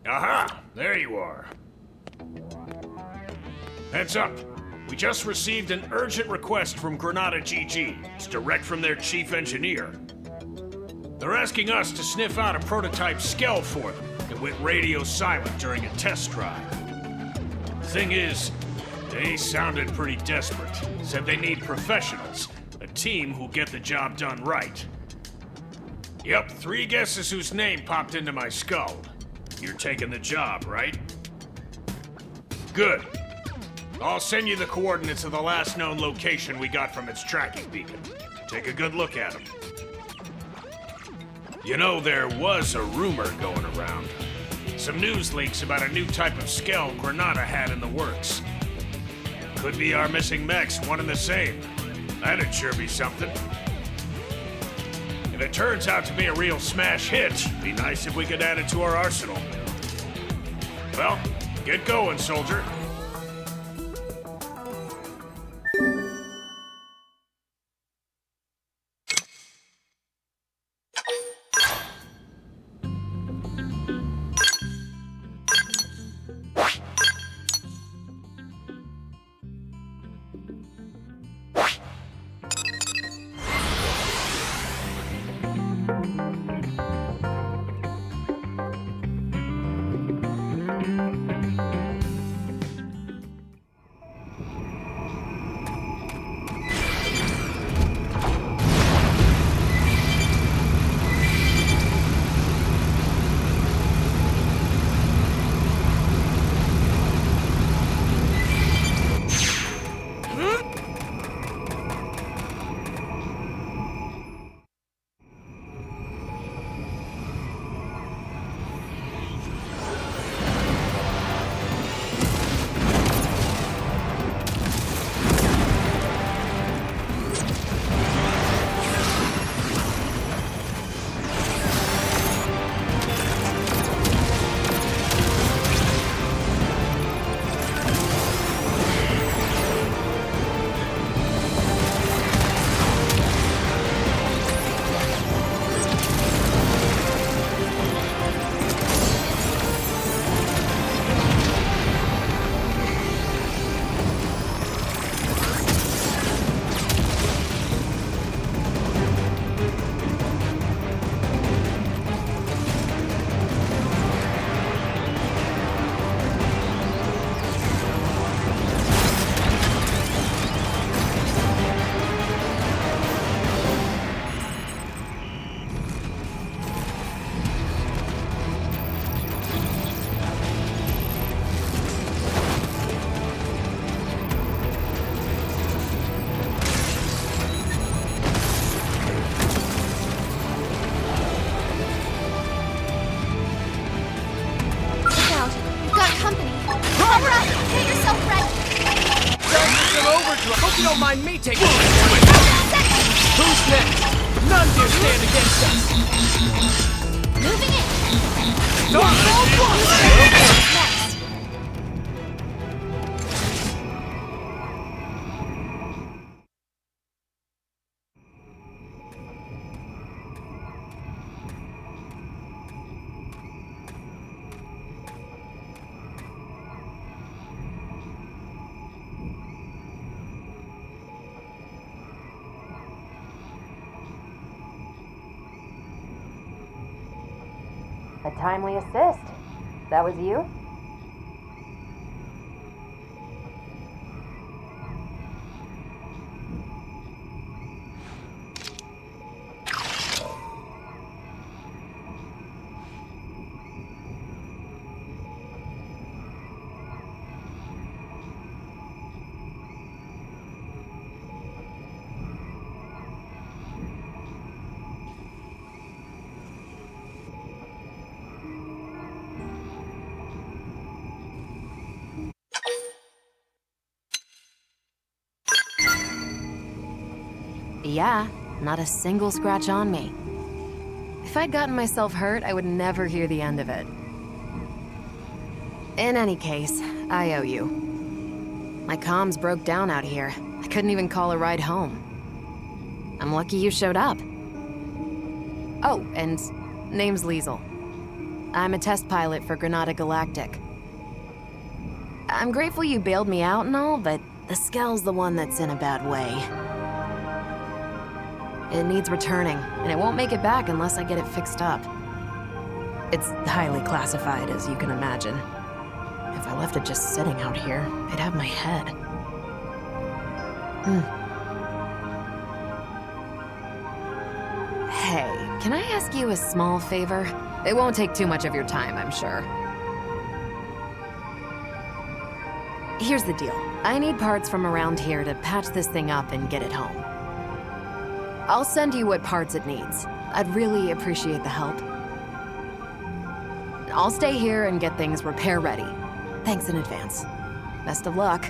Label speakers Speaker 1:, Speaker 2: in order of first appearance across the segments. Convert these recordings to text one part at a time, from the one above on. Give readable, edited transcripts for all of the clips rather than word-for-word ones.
Speaker 1: Aha! There you are. Heads up. We just received an urgent request from Granada GG. It's direct from their chief engineer. They're asking us to sniff out a prototype Skell for them. It went radio silent during a test drive. The thing is, they sounded pretty desperate. Said they need professionals. A team who'll get the job done right. Yep, 3 guesses whose name popped into my skull. You're taking the job, right? Good. I'll send you the coordinates of the last known location we got from its tracking beacon. Take a good look at them. You know, there was a rumor going around. Some news leaks about a new type of Skell Granada had in the works. Could be our missing mechs, one and the same. That'd sure be something. If it turns out to be a real smash hit, be nice if we could add it to our arsenal. Well, get going, soldier.
Speaker 2: Hope you don't mind me taking it. Who's next? None dare stand against us.
Speaker 3: Moving in.
Speaker 4: A timely assist. That was you?
Speaker 5: Yeah, not a single scratch on me. If I'd gotten myself hurt, I would never hear the end of it. In any case, I owe you. My comms broke down out here. I couldn't even call a ride home. I'm lucky you showed up. Oh, and name's Liesel. I'm a test pilot for Granada Galactic. I'm grateful you bailed me out and all, but the Skell's the one that's in a bad way. It needs returning, and it won't make it back unless I get it fixed up. It's highly classified, as you can imagine. If I left it just sitting out here, they'd have my head. Hey, can I ask you a small favor? It won't take too much of your time, I'm sure. Here's the deal. I need parts from around here to patch this thing up and get it home. I'll send you what parts it needs. I'd really appreciate the help. I'll stay here and get things repair ready. Thanks in advance. Best of luck.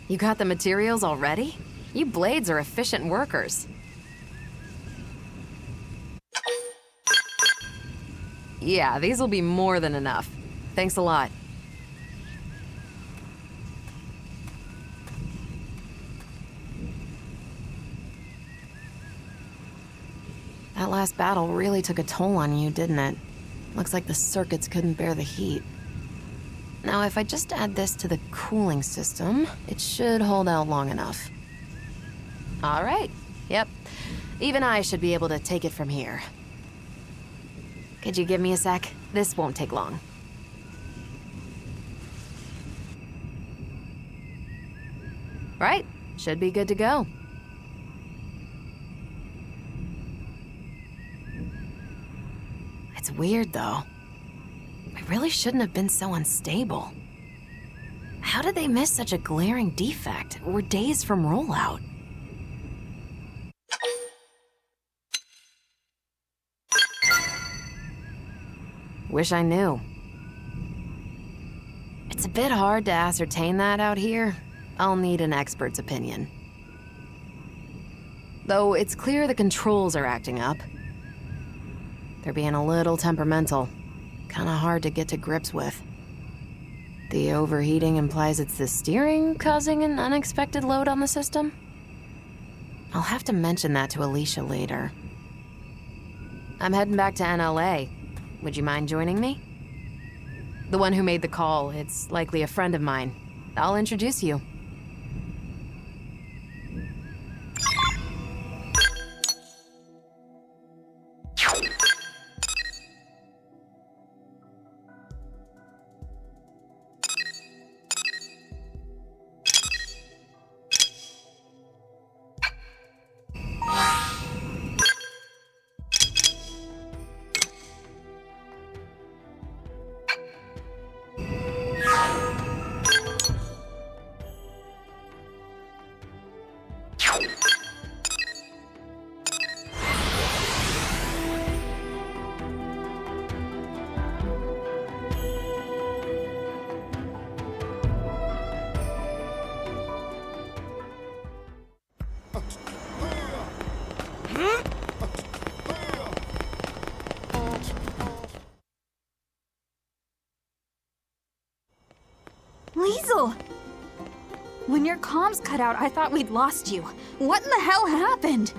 Speaker 5: You got the materials already? You blades are efficient workers. Yeah, these will be more than enough. Thanks a lot. That last battle really took a toll on you, didn't it? Looks like the circuits couldn't bear the heat. Now, if I just add this to the cooling system, it should hold out long enough. All right. Yep. Even I should be able to take it from here. Could you give me a sec? This won't take long. Right. Should be good to go. It's weird, though. I really shouldn't have been so unstable. How did they miss such a glaring defect? We're days from rollout. Wish I knew. It's a bit hard to ascertain that out here. I'll need an expert's opinion. Though it's clear the controls are acting up. They're being a little temperamental. Kinda hard to get to grips with. The overheating implies it's the steering causing an unexpected load on the system? I'll have to mention that to Alicia later. I'm heading back to NLA. Would you mind joining me? The one who made the call, it's likely a friend of mine. I'll introduce you.
Speaker 3: Liesel! When your comms cut out, I thought we'd lost you. What in the hell happened?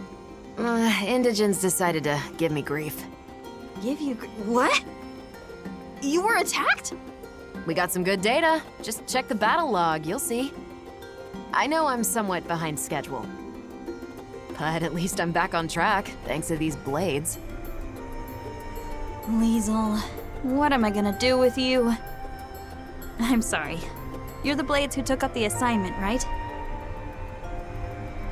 Speaker 5: Indigens decided to give me grief.
Speaker 3: What? You were attacked?
Speaker 5: We got some good data. Just check the battle log, you'll see. I know I'm somewhat behind schedule. But at least I'm back on track, thanks to these blades.
Speaker 3: Liesel, what am I gonna do with you? I'm sorry. You're the Blades who took up the assignment, right?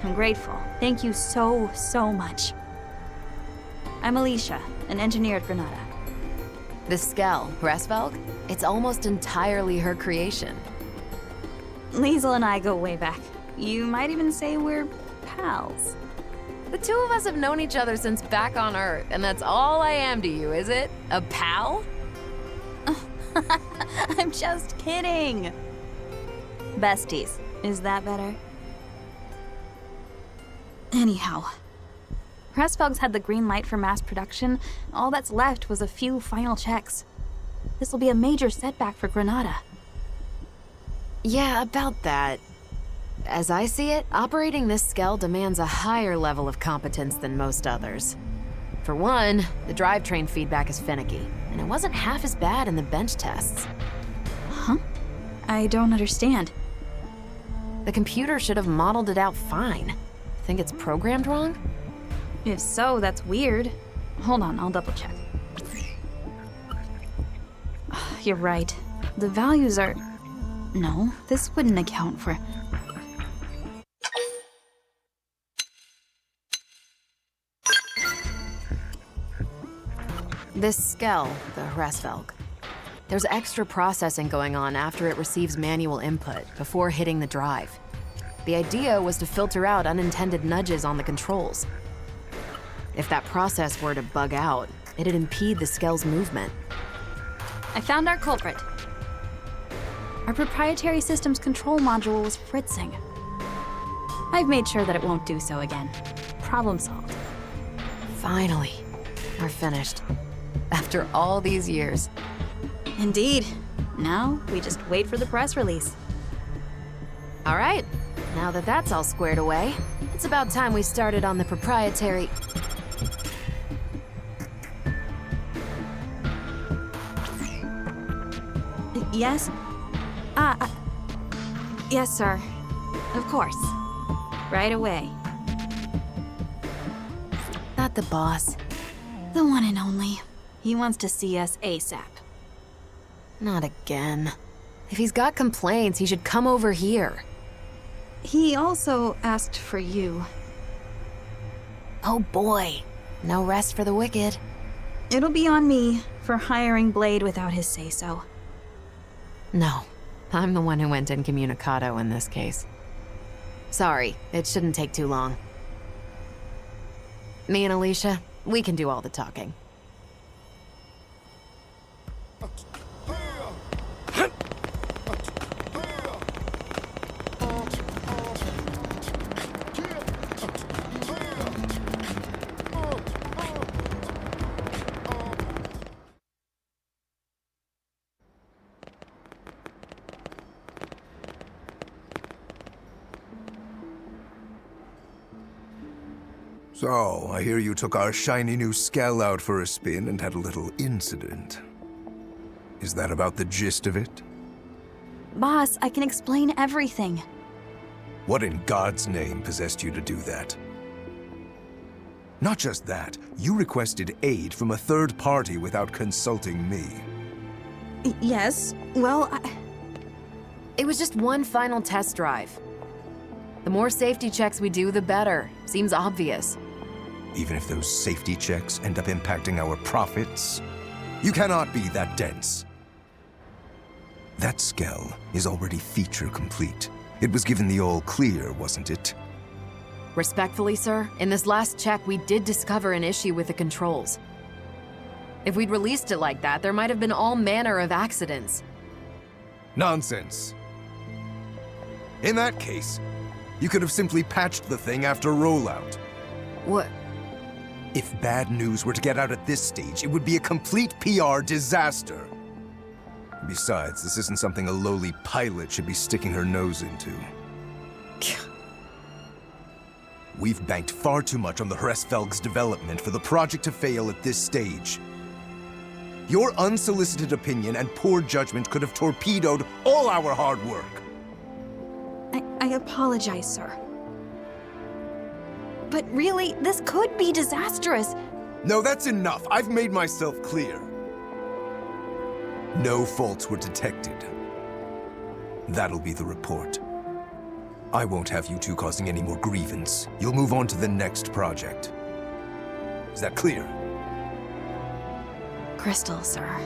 Speaker 3: I'm grateful. Thank you so, so much. I'm Alicia, an engineer at Granada.
Speaker 5: The Skell, Resvelg, it's almost entirely her creation.
Speaker 3: Liesel and I go way back. You might even say we're pals.
Speaker 5: The two of us have known each other since back on Earth, and that's all I am to you, is it? A pal?
Speaker 3: I'm just kidding. Besties. Is that better? Anyhow, Resvelg's had the green light for mass production. All that's left was a few final checks. This will be a major setback for Granada.
Speaker 5: Yeah, about that. As I see it, operating this Skell demands a higher level of competence than most others. For one, the drivetrain feedback is finicky, and it wasn't half as bad in the bench tests.
Speaker 3: Huh? I don't understand.
Speaker 5: The computer should have modeled it out fine. Think it's programmed wrong?
Speaker 3: If so, that's weird. Hold on, I'll double check. You're right. The values are... No, this wouldn't account for...
Speaker 5: This Skell, the Resvelg. There's extra processing going on after it receives manual input, before hitting the drive. The idea was to filter out unintended nudges on the controls. If that process were to bug out, it'd impede the Skell's movement.
Speaker 3: I found our culprit. Our proprietary systems control module was fritzing. I've made sure that it won't do so again. Problem solved.
Speaker 5: Finally, we're finished. After all these years.
Speaker 3: Indeed. Now, we just wait for the press release.
Speaker 5: All right, now that that's all squared away, it's about time we started on the proprietary...
Speaker 3: Yes? Yes, sir. Of course. Right away.
Speaker 5: Not the boss.
Speaker 3: The one and only. He wants to see us ASAP.
Speaker 5: Not again. If he's got complaints, he should come over here.
Speaker 3: He also asked for you.
Speaker 5: Oh boy. No rest for the wicked.
Speaker 3: It'll be on me for hiring Blade without his say-so.
Speaker 5: No. I'm the one who went incommunicado in this case. Sorry, it shouldn't take too long. Me and Alicia, we can do all the talking.
Speaker 6: So, I hear you took our shiny new Skell out for a spin and had a little incident. Is that about the gist of it?
Speaker 3: Boss, I can explain everything.
Speaker 6: What in God's name possessed you to do that? Not just that, you requested aid from a third party without consulting me.
Speaker 3: Yes, well,
Speaker 5: It was just one final test drive. The more safety checks we do, the better. Seems obvious.
Speaker 6: Even if those safety checks end up impacting our profits, you cannot be that dense. That Skell is already feature complete. It was given the all clear, wasn't it?
Speaker 5: Respectfully, sir, in this last check, we did discover an issue with the controls. If we'd released it like that, there might have been all manner of accidents.
Speaker 6: Nonsense. In that case, you could have simply patched the thing after rollout.
Speaker 5: What?
Speaker 6: If bad news were to get out at this stage, it would be a complete PR disaster. Besides, this isn't something a lowly pilot should be sticking her nose into. We've banked far too much on the Hresvelg's development for the project to fail at this stage. Your unsolicited opinion and poor judgment could have torpedoed all our hard work.
Speaker 3: I apologize, sir. But really, this could be disastrous.
Speaker 6: No, that's enough. I've made myself clear. No faults were detected. That'll be the report. I won't have you two causing any more grievance. You'll move on to the next project. Is that clear?
Speaker 3: Crystal, sir.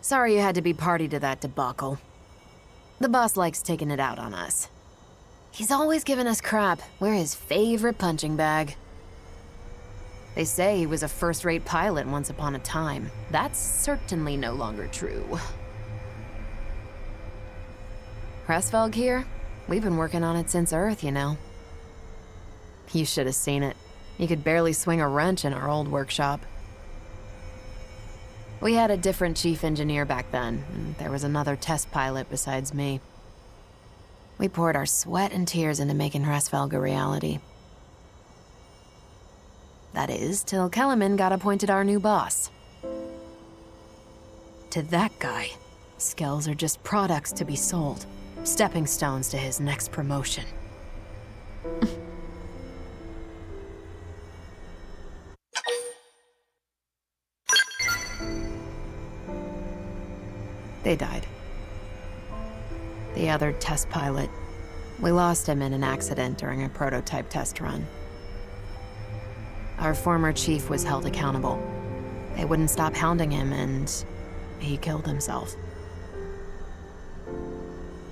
Speaker 5: Sorry you had to be party to that debacle. The boss likes taking it out on us. He's always giving us crap. We're his favorite punching bag. They say he was a first-rate pilot once upon a time. That's certainly no longer true. Hresvelg here? We've been working on it since Earth, you know. You should have seen it. You could barely swing a wrench in our old workshop. We had a different chief engineer back then, and there was another test pilot besides me. We poured our sweat and tears into making Hresvelg a reality. That is, till Kellerman got appointed our new boss. To that guy, Skells are just products to be sold, stepping stones to his next promotion. They died. The other test pilot, we lost him in an accident during a prototype test run. Our former chief was held accountable. They wouldn't stop hounding him, and he killed himself.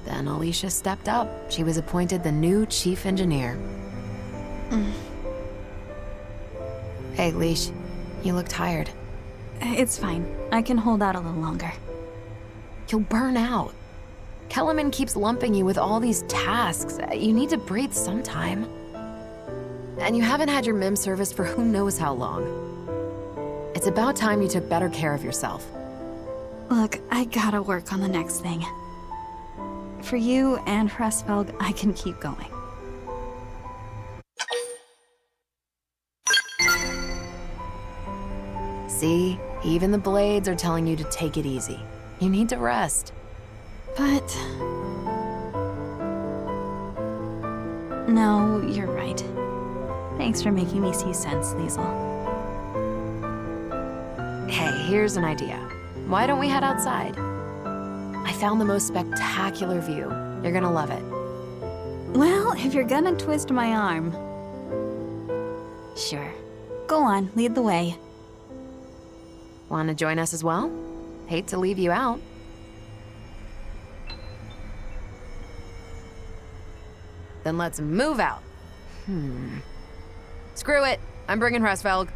Speaker 5: Then Alicia stepped up. She was appointed the new chief engineer. Hey, Leash, you look tired.
Speaker 3: It's fine. I can hold out a little longer.
Speaker 5: You'll burn out. Kellerman keeps lumping you with all these tasks. You need to breathe sometime. And you haven't had your MIM serviced for who knows how long. It's about time you took better care of yourself.
Speaker 3: Look, I gotta work on the next thing. For you and Hresvelg, I can keep going.
Speaker 5: See? Even the blades are telling you to take it easy. You need to rest.
Speaker 3: But... no, you're right. Thanks for making me see sense, Liesel.
Speaker 5: Hey, here's an idea. Why don't we head outside? I found the most spectacular view. You're gonna love it.
Speaker 3: Well, if you're gonna twist my arm... Sure. Go on, lead the way.
Speaker 5: Want to join us as well? Hate to leave you out. Then let's move out. Screw it. I'm bringing Hresvelg.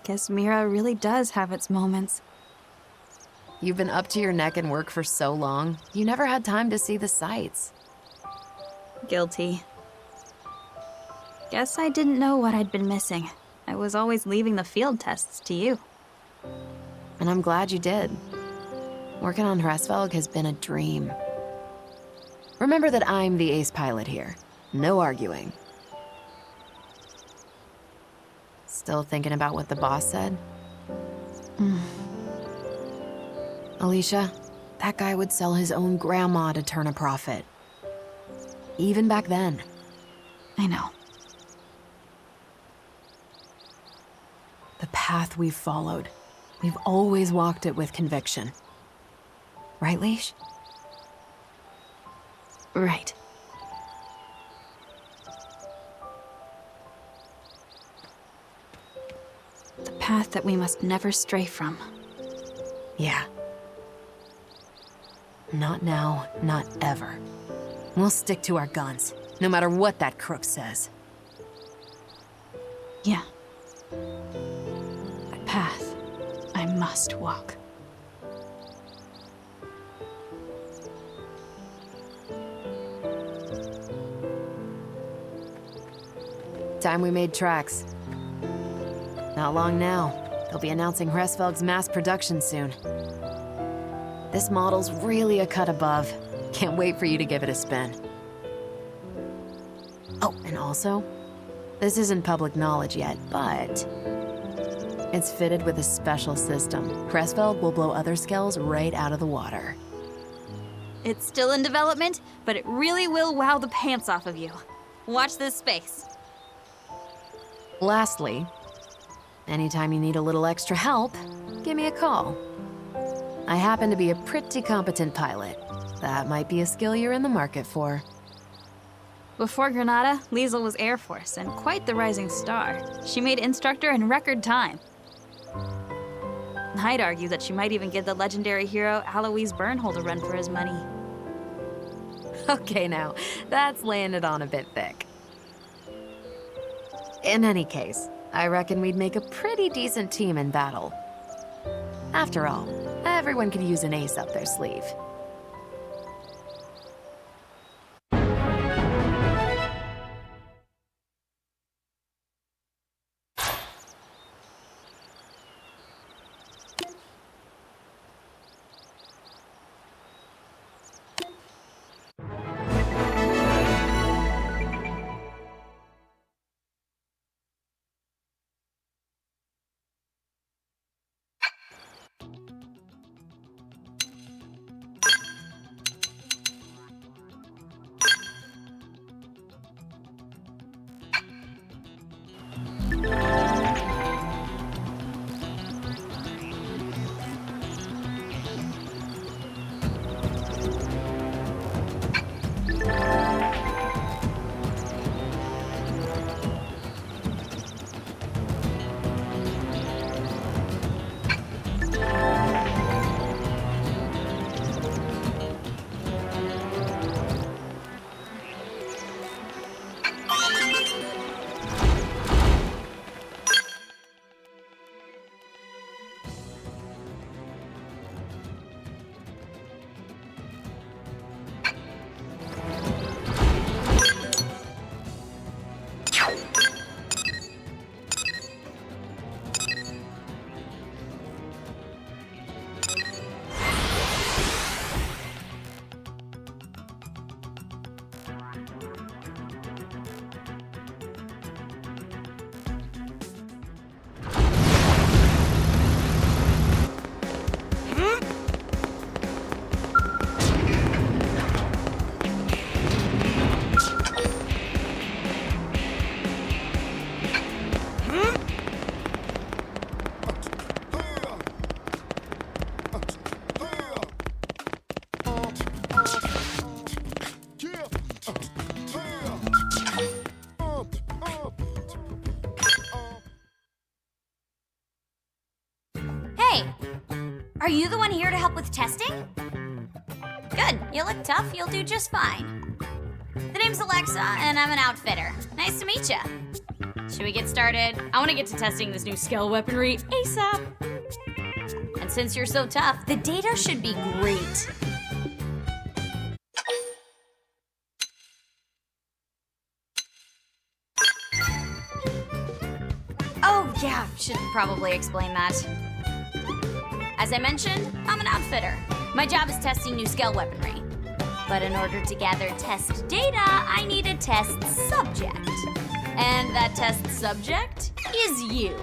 Speaker 3: Guess Mira really does have its moments.
Speaker 5: You've been up to your neck in work for so long, you never had time to see the sights.
Speaker 3: Guilty. Guess I didn't know what I'd been missing. I was always leaving the field tests to you.
Speaker 5: And I'm glad you did. Working on Hresvelg has been a dream. Remember that I'm the ace pilot here. No arguing. Still thinking about what the boss said? Alicia, that guy would sell his own grandma to turn a profit. Even back then.
Speaker 3: I know.
Speaker 5: The path we've followed, we've always walked it with conviction. Right, Leash?
Speaker 3: Right. The path that we must never stray from.
Speaker 5: Yeah. Not now, not ever. We'll stick to our guns, no matter what that crook says.
Speaker 3: Yeah. That path I must walk.
Speaker 5: Time we made tracks. Not long now. They'll be announcing Hresvelg's mass production soon. This model's really a cut above. Can't wait for you to give it a spin. Oh, and also, this isn't public knowledge yet, but it's fitted with a special system. Hresvelg will blow other Skells right out of the water.
Speaker 3: It's still in development, but it really will wow the pants off of you. Watch this space.
Speaker 5: Lastly, anytime you need a little extra help, give me a call. I happen to be a pretty competent pilot. That might be a skill you're in the market for.
Speaker 3: Before Granada, Liesel was Air Force and quite the rising star. She made instructor in record time. I'd argue that she might even give the legendary hero Alois Bernhold a run for his money.
Speaker 5: Okay now, that's laying it on a bit thick. In any case, I reckon we'd make a pretty decent team in battle. After all, everyone could use an ace up their sleeve.
Speaker 7: Are you the one here to help with testing? Good, you look tough, you'll do just fine. The name's Alexa, and I'm an outfitter. Nice to meet you. Should we get started? I want to get to testing this new Skell weaponry ASAP. And since you're so tough, the data should be great. Oh yeah, should probably explain that. As I mentioned, I'm an outfitter. My job is testing new Skell weaponry. But in order to gather test data, I need a test subject. And that test subject is you.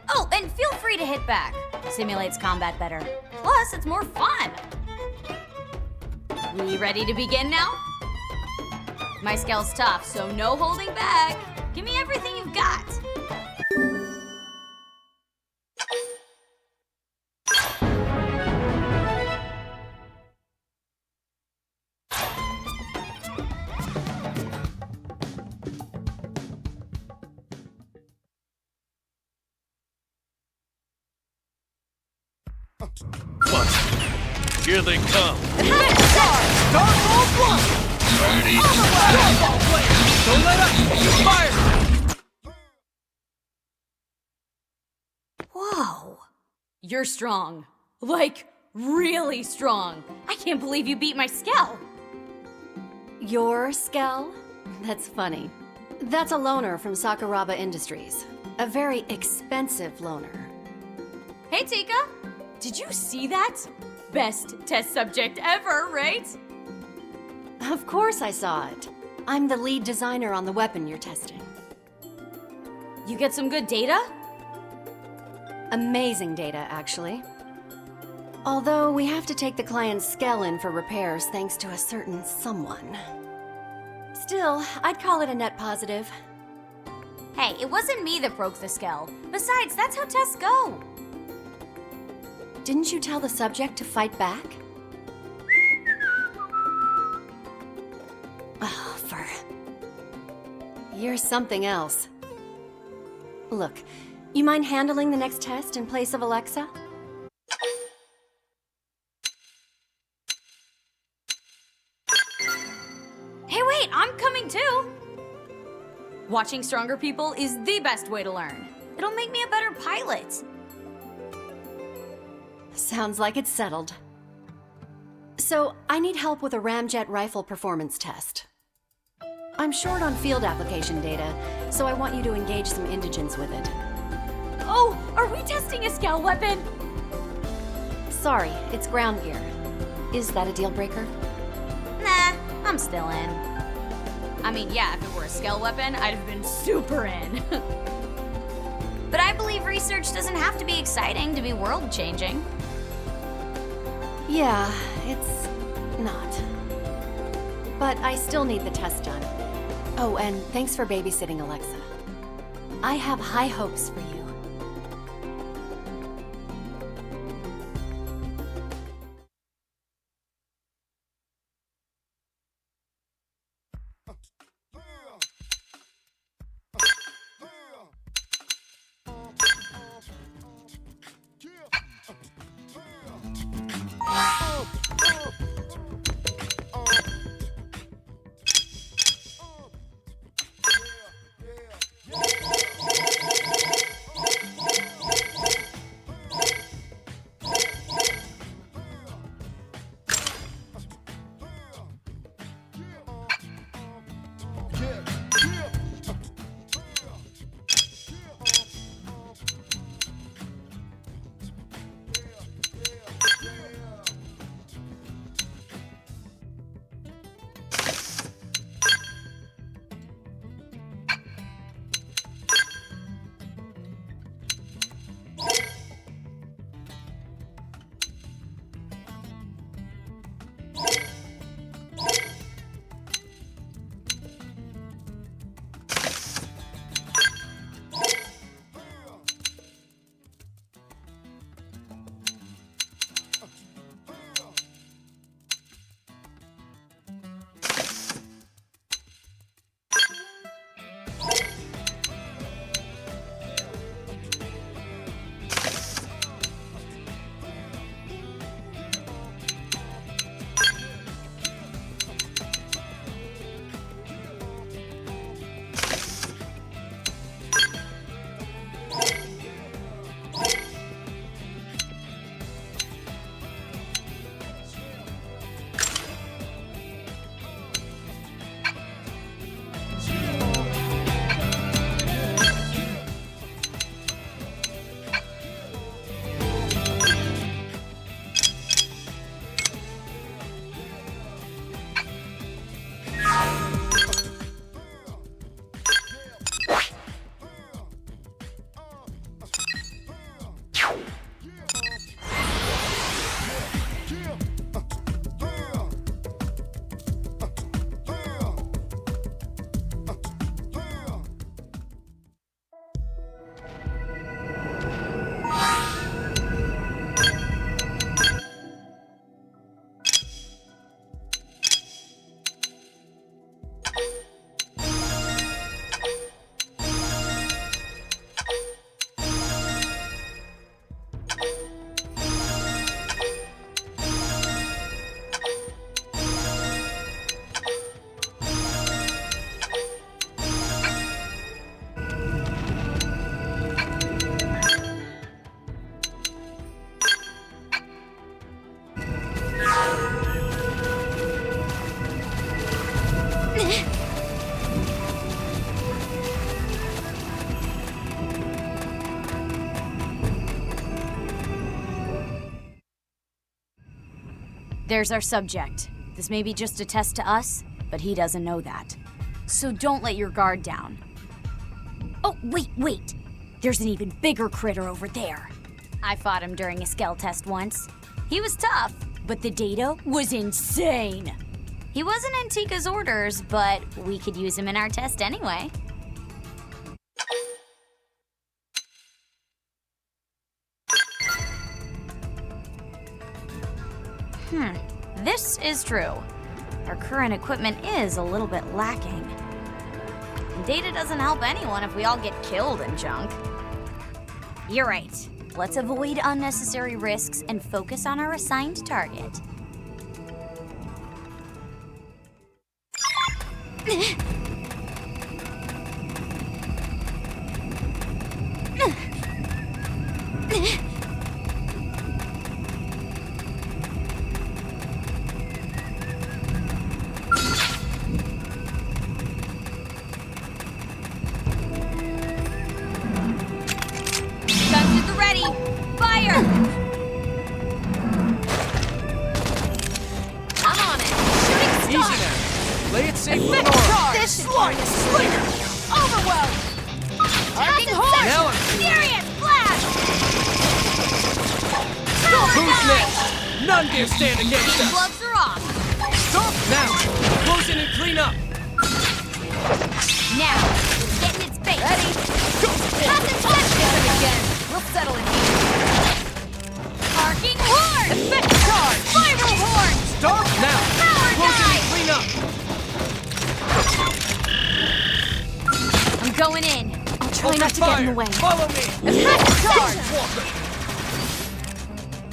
Speaker 7: Oh, and feel free to hit back. Simulates combat better. Plus, it's more fun. We ready to begin now? My Skell's tough, so no holding back. Give me everything you've got.
Speaker 1: Here they come.
Speaker 2: Starbolt 1!
Speaker 1: Ready?
Speaker 2: Starbolt blade! Don't let up! Fire!
Speaker 7: Whoa. You're strong. Like, really strong. I can't believe you beat my Skell.
Speaker 8: Your Skell? That's funny. That's a loaner from Sakuraba Industries. A very expensive loaner.
Speaker 7: Hey, Tika. Did you see that? Best test subject ever, right?
Speaker 8: Of course I saw it. I'm the lead designer on the weapon you're testing.
Speaker 7: You get some good data?
Speaker 8: Amazing data, actually. Although we have to take the client's Skell in for repairs thanks to a certain someone. Still, I'd call it a net positive.
Speaker 7: Hey, it wasn't me that broke the Skell. Besides, that's how tests go.
Speaker 8: Didn't you tell the subject to fight back? Oh, you're something else. Look, you mind handling the next test in place of Alexa?
Speaker 7: Hey, wait, I'm coming too! Watching stronger people is the best way to learn. It'll make me a better pilot.
Speaker 8: Sounds like it's settled. So, I need help with a ramjet rifle performance test. I'm short on field application data, so I want you to engage some indigents with it.
Speaker 7: Oh, are we testing a Skell weapon?
Speaker 8: Sorry, it's ground gear. Is that a deal breaker?
Speaker 7: Nah, I'm still in. I mean, yeah, if it were a Skell weapon, I'd have been super in. But I believe research doesn't have to be exciting to be world-changing.
Speaker 8: Yeah, it's not. But I still need the test done. Oh, and thanks for babysitting Alexa. I have high hopes for you.
Speaker 7: There's our subject. This may be just a test to us, but he doesn't know that. So don't let your guard down. Oh, wait. There's an even bigger critter over there. I fought him during a Skell test once. He was tough, but the data was insane. He wasn't in Tika's orders, but we could use him in our test anyway. This is true. Our current equipment is a little bit lacking. And data doesn't help anyone if we all get killed and junk. You're right. Let's avoid unnecessary risks and focus on our assigned target.
Speaker 2: None dare stand against us!
Speaker 7: Gloves are off!
Speaker 2: Stop now! Close in and clean up!
Speaker 7: Now, get in its face!
Speaker 8: Ready?
Speaker 7: Go!
Speaker 8: Get him again! We'll settle it here.
Speaker 7: Arcing horn!
Speaker 8: Effect charge!
Speaker 7: Spiral horn!
Speaker 2: Stop now!
Speaker 7: Power
Speaker 2: Close in
Speaker 7: dive!
Speaker 2: and clean up!
Speaker 7: I'm going in.
Speaker 3: I'll try not to get in the way.
Speaker 2: Follow me!
Speaker 8: Effect charge!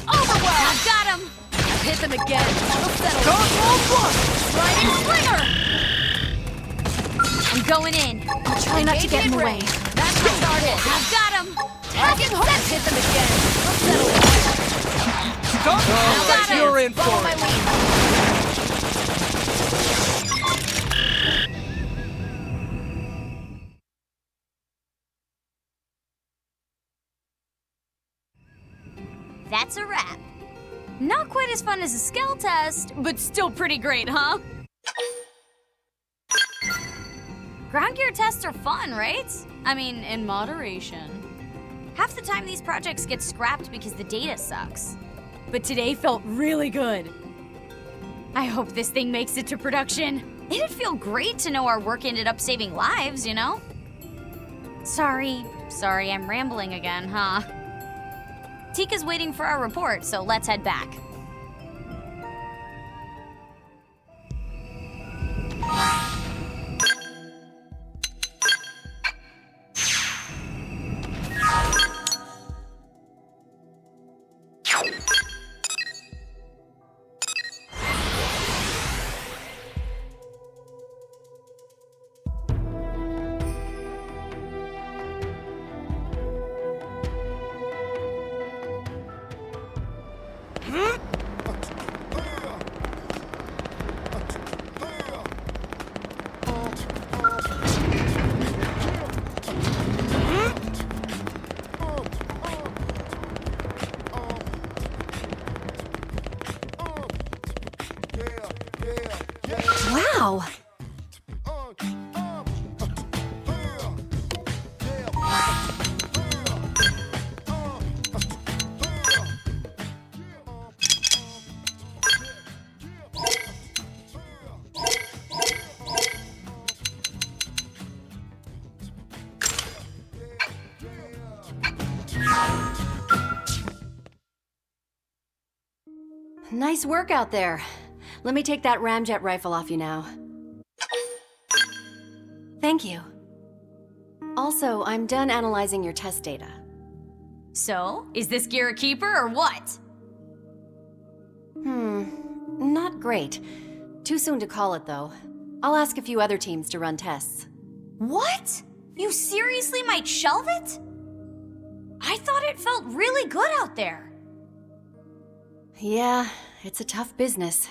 Speaker 7: Overwhelm! I've got him!
Speaker 8: Hit them again. We'll settle
Speaker 2: Stop
Speaker 8: it.
Speaker 2: all blood!
Speaker 7: Riding slinger! I'm going in.
Speaker 3: I'll try not to get in the way.
Speaker 8: That's the target.
Speaker 7: I've got him!
Speaker 8: Tagging horn. Hit them again. We'll settle it.
Speaker 2: Stop!
Speaker 7: I've got him!
Speaker 2: You're in
Speaker 8: Follow
Speaker 2: for
Speaker 8: my
Speaker 2: it!
Speaker 8: lead.
Speaker 7: That's a wrap. Not quite as fun as a Skell test, but still pretty great, huh? Ground gear tests are fun, right? I mean, in moderation. Half the time these projects get scrapped because the data sucks. But today felt really good. I hope this thing makes it to production. It'd feel great to know our work ended up saving lives, you know? Sorry, I'm rambling again, huh? Tika's waiting for our report, so let's head back.
Speaker 8: Wow. Nice work out there. Let me take that ramjet rifle off you now. Thank you. Also, I'm done analyzing your test data.
Speaker 7: So, is this gear a keeper or what?
Speaker 8: Not great. Too soon to call it, though. I'll ask a few other teams to run tests.
Speaker 7: What? You seriously might shelve it? I thought it felt really good out there.
Speaker 8: Yeah, it's a tough business.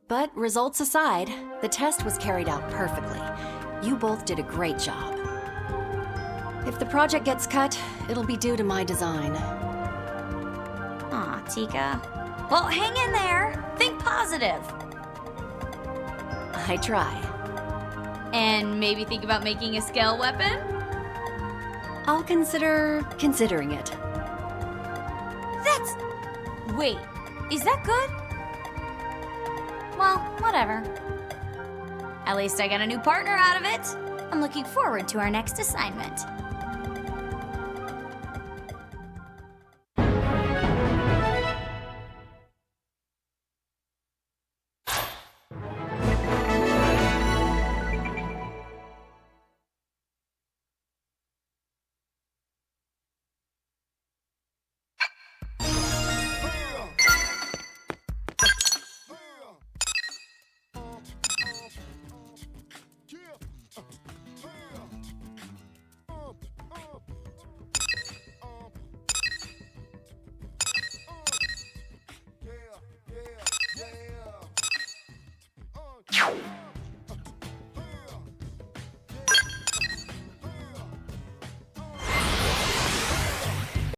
Speaker 8: But results aside, the test was carried out perfectly. You both did a great job. If the project gets cut, it'll be due to my design.
Speaker 7: Aw, Tika. Well, hang in there. Think positive.
Speaker 8: I try.
Speaker 7: And maybe think about making a Skell weapon?
Speaker 8: I'll consider considering it.
Speaker 7: That's... Wait, is that good? Well, whatever. At least I got a new partner out of it. I'm looking forward to our next assignment.